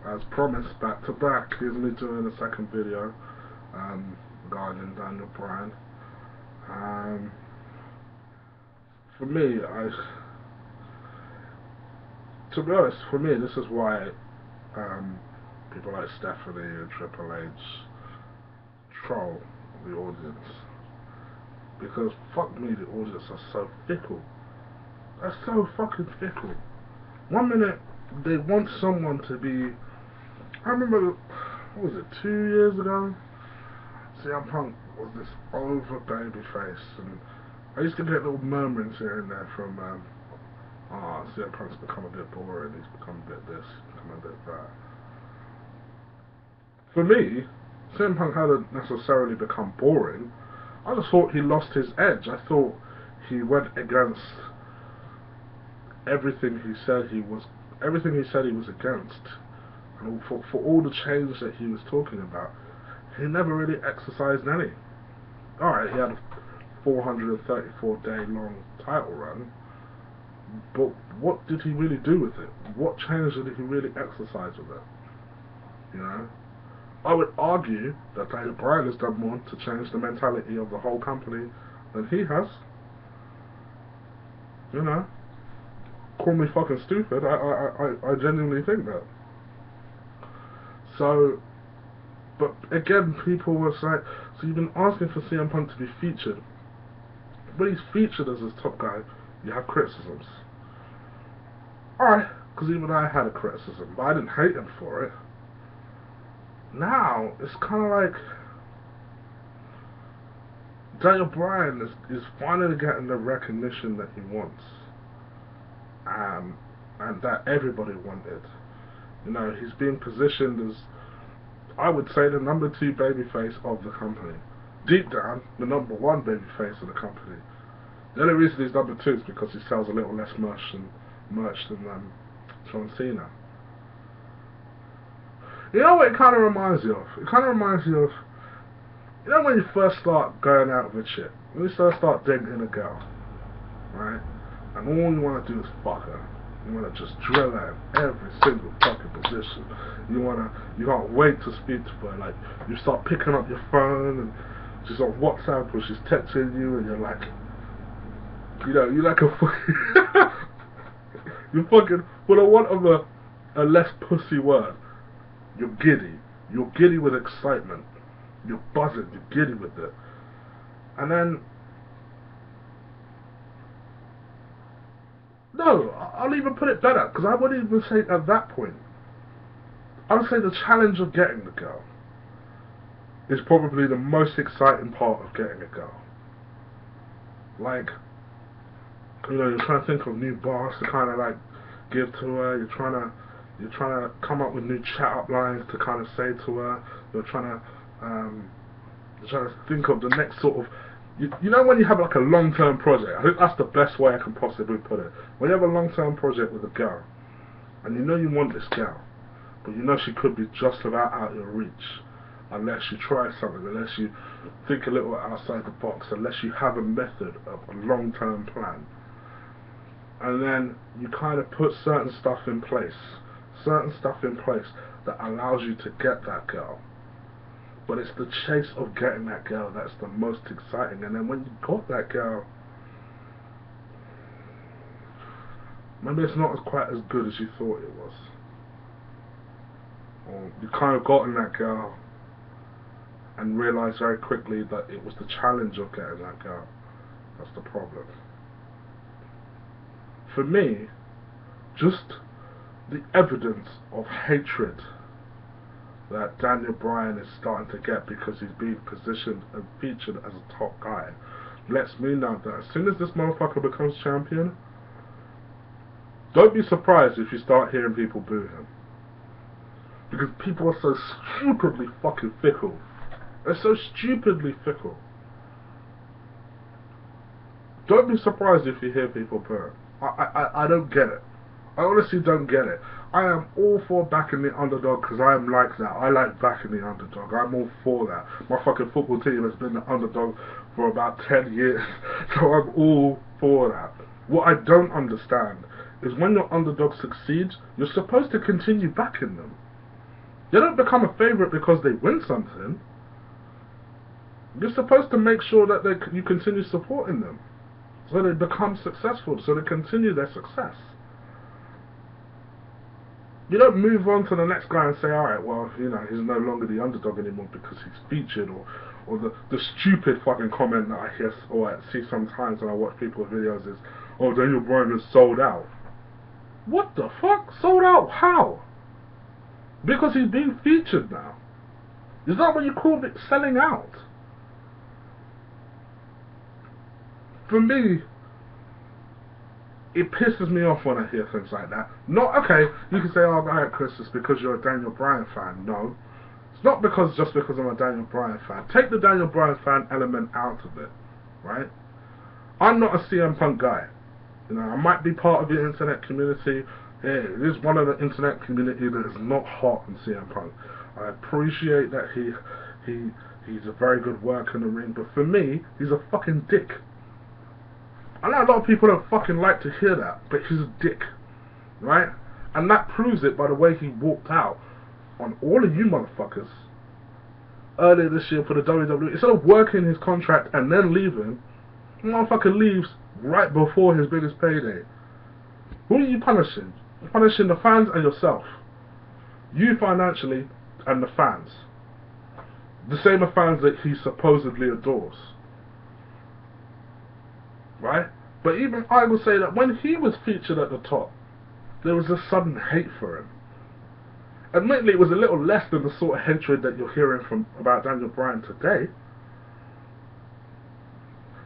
As promised, back to back, here's me doing a second video regarding Daniel Bryan. Um, for me, to be honest, for me, this is why people like Stephanie and Triple H troll the audience. Because fuck me, the audience are so fickle. They're so fucking fickle. One minute they want someone to be. I remember, what was it, 2 years ago? CM Punk was this over baby face, and I used to get little murmurings here and there from, CM Punk's become a bit boring, he's become a bit this, he's become a bit that. For me, CM Punk hadn't necessarily become boring. I just thought he lost his edge. I thought he went against everything he said he was against. And for all the change that he was talking about, he never really exercised any. Alright, he had a 434 day long title run, but what did he really do with it? What change did he really exercise with it? You know? I would argue that Daniel Bryan has done more to change the mentality of the whole company than he has. You know? Call me fucking stupid, I genuinely think that. So, but again, people were like, so you've been asking for CM Punk to be featured. When he's featured as his top guy, you have criticisms. Alright, because even I had a criticism, but I didn't hate him for it. Now, it's kind of like Daniel Bryan is finally getting the recognition that he wants. And that everybody wanted. You know, he's being positioned as, I would say, the number 2 babyface of the company. Deep down, the number 1 babyface of the company. The only reason he's number 2 is because he sells a little less merch than John Cena. You know what it kind of reminds you of? It kind of reminds you of, you know when you first start going out with shit? When you first start dating a girl, right? And all you want to do is fuck her. You want to just drill her in every single fucking position. You can't wait to speak to her. Like, you start picking up your phone and she's on WhatsApp or she's texting you and you're like, you know, you're like a fucking, you fucking, for the want of a less pussy word, you're giddy. You're giddy with excitement. You're buzzing. You're giddy with it. And then, no, I'll even put it better, because I wouldn't even say at that point. I would say the challenge of getting the girl is probably the most exciting part of getting a girl. Like, you know, you're trying to think of new bars to kind of like give to her. You're trying to come up with new chat up lines to kind of say to her. You're trying to think of the next sort of. You know when you have like a long-term project, I think that's the best way I can possibly put it. When you have a long-term project with a girl, and you know you want this girl, but you know she could be just about out your reach, unless you try something, unless you think a little outside the box, unless you have a method of a long-term plan. And then you kind of put certain stuff in place that allows you to get that girl. But it's the chase of getting that girl that's the most exciting. And then when you got that girl, maybe it's not quite as good as you thought it was. Or you kind of gotten that girl and realised very quickly that it was the challenge of getting that girl that's the problem. For me, just the evidence of hatred that Daniel Bryan is starting to get because he's being positioned and featured as a top guy lets me know that as soon as this motherfucker becomes champion, don't be surprised if you start hearing people boo him. Because people are so stupidly fucking fickle. They're so stupidly fickle. Don't be surprised if you hear people boo him. I don't get it. I honestly don't get it. I am all for backing the underdog because I am like that. I like backing the underdog. I'm all for that. My fucking football team has been the underdog for about 10 years. So I'm all for that. What I don't understand is when your underdog succeeds, you're supposed to continue backing them. You don't become a favourite because they win something. You're supposed to make sure that you continue supporting them, so they become successful, so they continue their success. You don't move on to the next guy and say, alright, well, you know, he's no longer the underdog anymore because he's featured, or the stupid fucking comment that I hear or I see sometimes when I watch people's videos is, oh, Daniel Bryan is sold out. What the fuck? Sold out? How? Because he's being featured now. Is that what you call it, selling out? For me, it pisses me off when I hear things like that. Not, okay, you can say, oh, alright, Chris, it's because you're a Daniel Bryan fan. No. It's not just because I'm a Daniel Bryan fan. Take the Daniel Bryan fan element out of it, right? I'm not a CM Punk guy. You know, I might be part of the internet community. Yeah, it is one of the internet community that is not hot on CM Punk. I appreciate that he's a very good worker in the ring, but for me, he's a fucking dick. I know a lot of people don't fucking like to hear that, but he's a dick, right? And that proves it by the way he walked out on all of you motherfuckers earlier this year for the WWE. Instead of working his contract and then leaving, the motherfucker leaves right before his biggest payday. Who are you punishing? You're punishing the fans and yourself. You financially and the fans. The same fans that he supposedly adores. Right? But even I will say that when he was featured at the top, there was a sudden hate for him. Admittedly, it was a little less than the sort of hatred that you're hearing about Daniel Bryan today.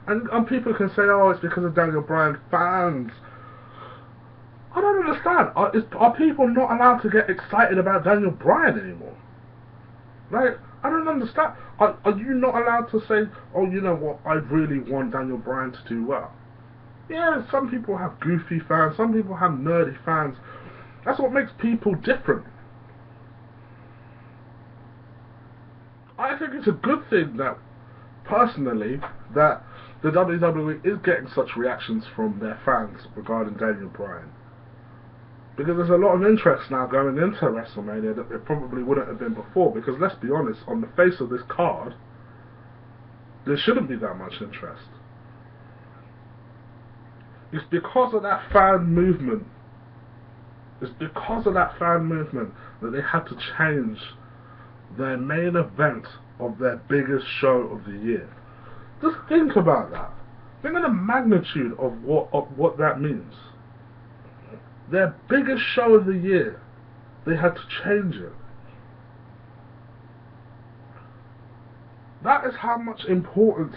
And people can say, oh, it's because of Daniel Bryan fans. I don't understand. Are people not allowed to get excited about Daniel Bryan anymore? Like, I don't understand. Are you not allowed to say, oh, you know what, I really want Daniel Bryan to do well? Yeah, some people have goofy fans, some people have nerdy fans. That's what makes people different. I think it's a good thing that, personally, that the WWE is getting such reactions from their fans regarding Daniel Bryan. Because there's a lot of interest now going into WrestleMania that there probably wouldn't have been before. Because let's be honest, on the face of this card, there shouldn't be that much interest. It's because of that fan movement. It's because of that fan movement that they had to change their main event of their biggest show of the year. Just think about that. Think of the magnitude of what that means. Their biggest show of the year, they had to change it. That is how much importance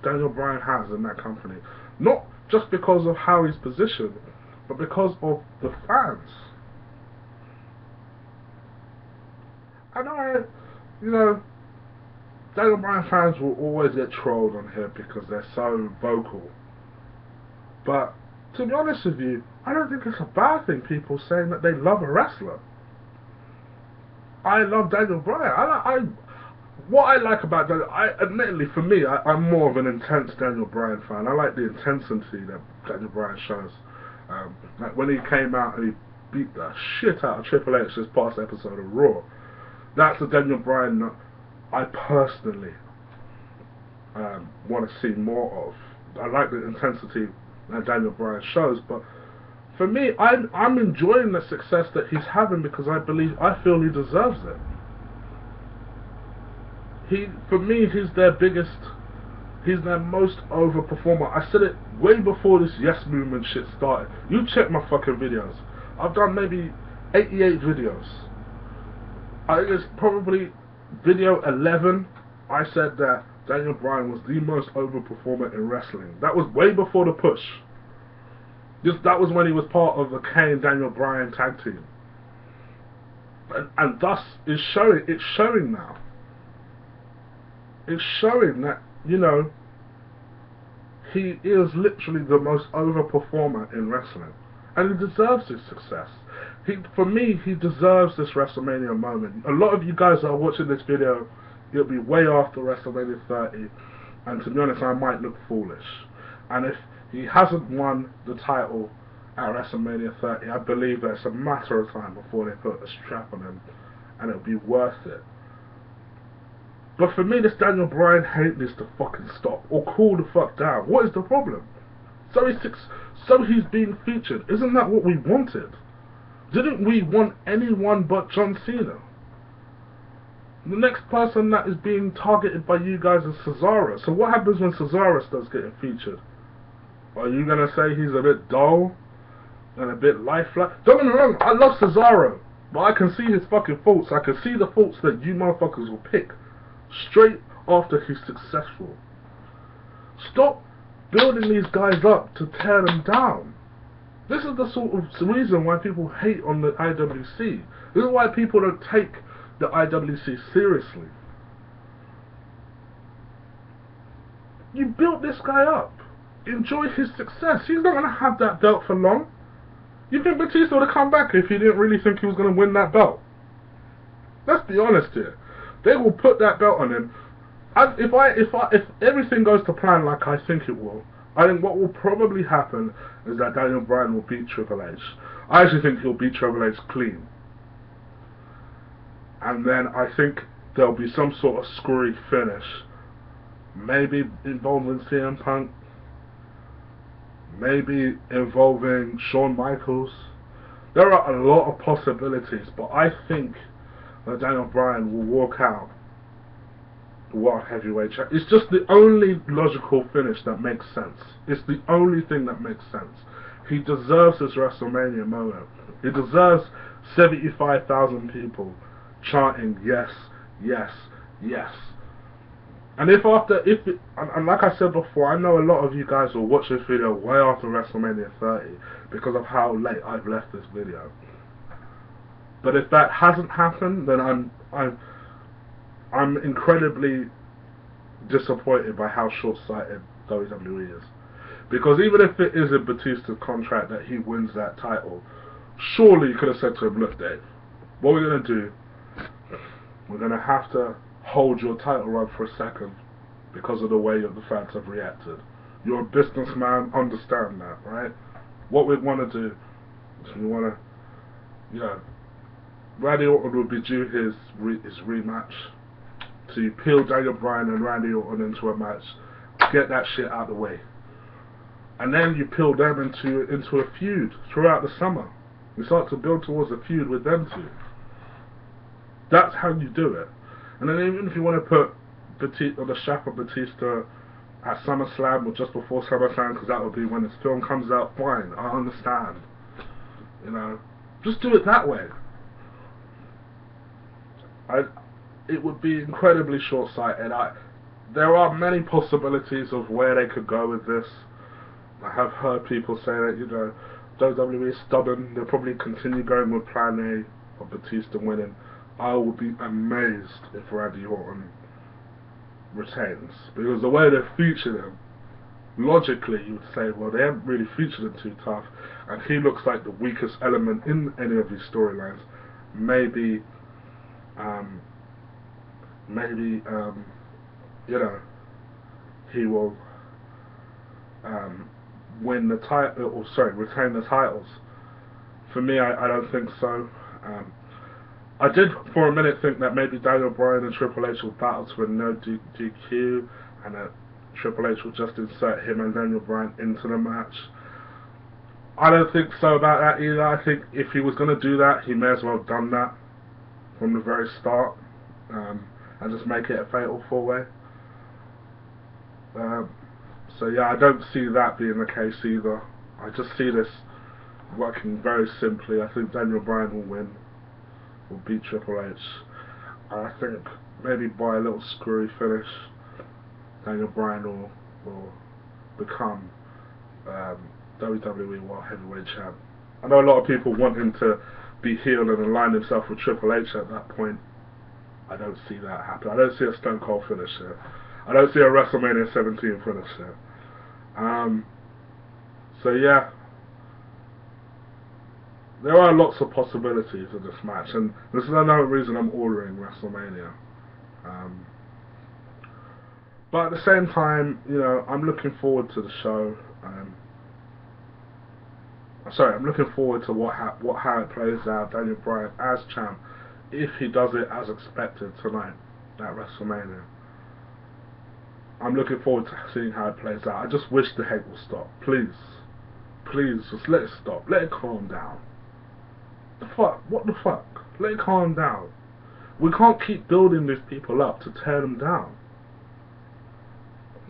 Daniel Bryan has in that company. Not just because of how he's positioned, but because of the fans. I know, you know, Daniel Bryan fans will always get trolled on here because they're so vocal. But to be honest with you, I don't think it's a bad thing people saying that they love a wrestler. I love Daniel Bryan. What I like about Daniel, admittedly for me, I'm more of an intense Daniel Bryan fan. I like the intensity that Daniel Bryan shows. Like when he came out and he beat the shit out of Triple H this past episode of Raw. That's the Daniel Bryan that I personally want to see more of. I like the intensity that Daniel Bryan shows, but for me, I'm enjoying the success that he's having because I feel he deserves it. For me, he's their most over performer. I said it way before this Yes Movement shit started. You check my fucking videos. I've done maybe 88 videos. I think it's probably video 11. I said that Daniel Bryan was the most over performer in wrestling. That was way before the push. That was when he was part of the Kane Daniel Bryan tag team. And thus, it's showing now. It's showing that, you know, he is literally the most over performer in wrestling. And he deserves his success. For me, he deserves this WrestleMania moment. A lot of you guys that are watching this video, it'll be way after WrestleMania 30. And to be honest, I might look foolish. And if he hasn't won the title at WrestleMania 30. I believe that it's a matter of time before they put a strap on him, and it'll be worth it. But for me, this Daniel Bryan hate needs to fucking stop, or cool the fuck down. What is the problem? So he's being featured. Isn't that what we wanted? Didn't we want anyone but John Cena? The next person that is being targeted by you guys is Cesaro. So what happens when Cesaro starts getting featured? Are you going to say he's a bit dull and a bit lifeless? Don't get me wrong, I love Cesaro, but I can see his fucking faults. I can see the faults that you motherfuckers will pick straight after he's successful. Stop building these guys up to tear them down. This is the sort of reason why people hate on the IWC. This is why people don't take the IWC seriously. You built this guy up. Enjoy his success. He's not going to have that belt for long. You think Batista would have come back if he didn't really think he was going to win that belt? Let's be honest here. They will put that belt on him. And if everything goes to plan like I think it will, I think what will probably happen is that Daniel Bryan will beat Triple H. I actually think he'll beat Triple H clean. And then I think there'll be some sort of screwy finish. Maybe involving CM Punk. Maybe involving Shawn Michaels. There are a lot of possibilities, but I think that Daniel Bryan will walk out the World Heavyweight Champion. It's just the only logical finish that makes sense. It's the only thing that makes sense. He deserves his WrestleMania moment. He deserves 75,000 people chanting yes, yes, yes. And and like I said before, I know a lot of you guys will watch this video way after WrestleMania 30 because of how late I've left this video. But if that hasn't happened, then I'm incredibly disappointed by how short-sighted WWE is. Because even if it is in Batista's contract that he wins that title, surely you could have said to him, look Dave, what we're going to do, we're going to have to hold your title run for a second because of the way the fans have reacted. You're a businessman, understand that, right? What we want to do is we want to, Randy Orton will be due his rematch. So you peel Daniel Bryan and Randy Orton into a match, get that shit out of the way. And then you peel them into a feud throughout the summer. You start to build towards a feud with them two. That's how you do it. And then even if you want to put the strap of Batista at SummerSlam or just before SummerSlam, because that will be when this film comes out, fine, I understand. Just do it that way. It would be incredibly short-sighted. There are many possibilities of where they could go with this. I have heard people say that, WWE is stubborn. They'll probably continue going with Plan A of Batista winning. I would be amazed if Randy Orton retains. Because the way they've featured him, logically you would say, well, they haven't really featured him too tough, and he looks like the weakest element in any of these storylines. Maybe he will win the title, retain the titles. For me, I don't think so. I did for a minute think that maybe Daniel Bryan and Triple H will battle to a no DQ, and that Triple H will just insert him and Daniel Bryan into the match. I don't think so about that either. I think if he was going to do that, he may as well have done that from the very start, and just make it a fatal four-way. So yeah, I don't see that being the case either. I just see this working very simply. I think Daniel Bryan will win, will beat Triple H. I think maybe by a little screwy finish, Daniel Bryan will become WWE World Heavyweight Champ. I know a lot of people want him to be heel and align himself with Triple H at that point. I don't see that happen. I don't see a Stone Cold finish here. I don't see a WrestleMania 17 finish here. So yeah, there are lots of possibilities in this match, and this is another reason I'm ordering WrestleMania. But at the same time, I'm looking forward to the show. sorry, I'm looking forward to how it plays out. Daniel Bryan as champ, if he does it as expected tonight at WrestleMania. I'm looking forward to seeing how it plays out. I just wish the hate will stop. Please. Please, just let it stop. Let it calm down. The fuck? What the fuck? Let it calm down. We can't keep building these people up to tear them down.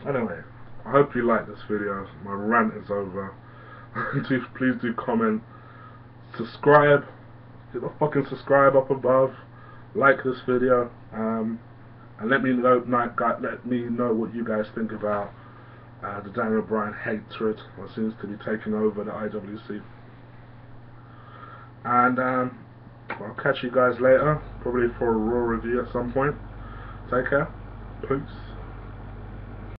Anyway, I hope you like this video. My rant is over. Please do comment. Subscribe. Hit the fucking subscribe up above. Like this video. And let me know what you guys think about the Daniel Bryan hatred that seems to be taking over the IWC. And I'll catch you guys later, probably for a Raw review at some point. Take care. Peace.